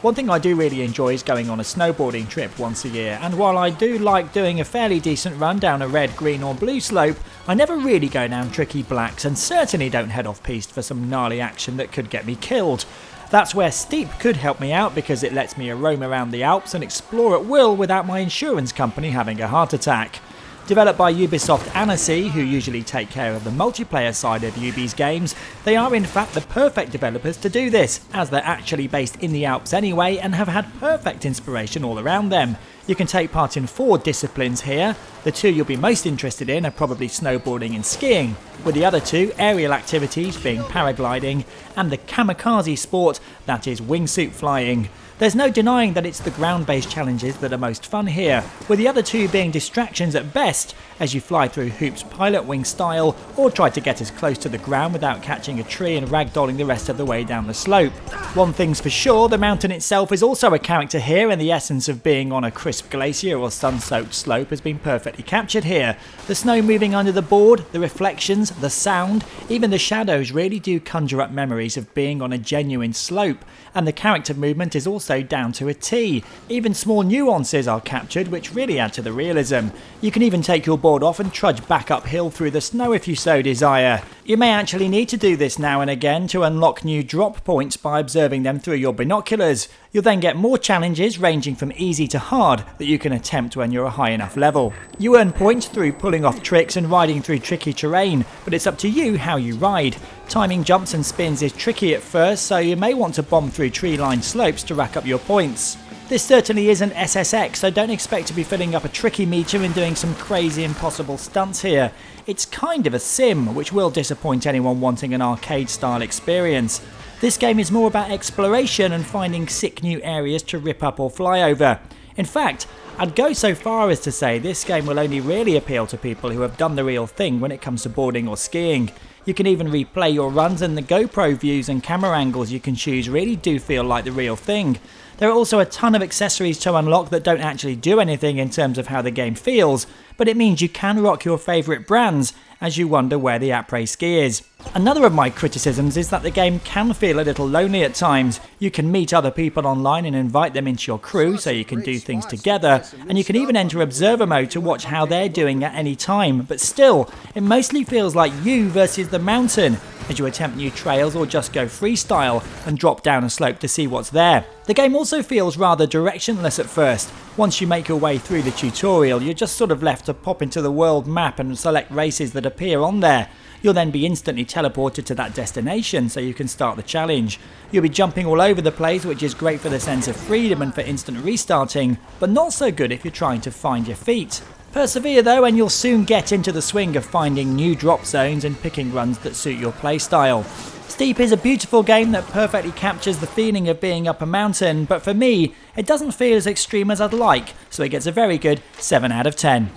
One thing I do really enjoy is going on a snowboarding trip once a year, and while I do like doing a fairly decent run down a red, green or blue slope, I never really go down tricky blacks and certainly don't head off piste for some gnarly action that could get me killed. That's where steep could help me out because it lets me roam around the Alps and explore at will without my insurance company having a heart attack. Developed by Ubisoft Annecy, who usually take care of the multiplayer side of Ubi's games, they are in fact the perfect developers to do this, as they're actually based in the Alps anyway and have had perfect inspiration all around them. You can take part in 4 disciplines here. The 2 you'll be most interested in are probably snowboarding and skiing, with the other 2 aerial activities being paragliding and the kamikaze sport that is wingsuit flying. There's no denying that it's the ground-based challenges that are most fun here, with the other 2 being distractions at best as you fly through hoops pilot wing style or try to get as close to the ground without catching a tree and ragdolling the rest of the way down the slope. One thing's for sure, the mountain itself is also a character here, and the essence of being on a crisp glacier or sun-soaked slope has been perfectly captured here. The snow moving under the board, the reflections, the sound, even the shadows really do conjure up memories of being on a genuine slope, and the character movement is also down to a T. Even small nuances are captured which really add to the realism. You can even take your board off and trudge back uphill through the snow if you so desire. You may actually need to do this now and again to unlock new drop points by observing them through your binoculars. You'll then get more challenges ranging from easy to hard that you can attempt when you're a high enough level. You earn points through pulling off tricks and riding through tricky terrain, but it's up to you how you ride. Timing jumps and spins is tricky at first, so you may want to bomb through tree-lined slopes to rack up your points. This certainly isn't SSX, so don't expect to be filling up a tricky meter and doing some crazy impossible stunts here. It's kind of a sim, which will disappoint anyone wanting an arcade-style experience. This game is more about exploration and finding sick new areas to rip up or fly over. In fact, I'd go so far as to say this game will only really appeal to people who have done the real thing when it comes to boarding or skiing. You can even replay your runs, and the GoPro views and camera angles you can choose really do feel like the real thing. There are also a ton of accessories to unlock that don't actually do anything in terms of how the game feels, but it means you can rock your favourite brands as you wonder where the après ski is. Another of my criticisms is that the game can feel a little lonely at times. You can meet other people online and invite them into your crew so you can do things together, and you can even enter observer mode to watch how they're doing at any time, but still, it mostly feels like you versus the mountain as you attempt new trails or just go freestyle and drop down a slope to see what's there. The game also feels rather directionless at first. Once you make your way through the tutorial, you're just sort of left to pop into the world map and select races that appear on there. You'll then be instantly teleported to that destination so you can start the challenge. You'll be jumping all over the place, which is great for the sense of freedom and for instant restarting, but not so good if you're trying to find your feet. Persevere though, and you'll soon get into the swing of finding new drop zones and picking runs that suit your playstyle. Steep is a beautiful game that perfectly captures the feeling of being up a mountain, but for me, it doesn't feel as extreme as I'd like, so it gets a very good 7 out of 10.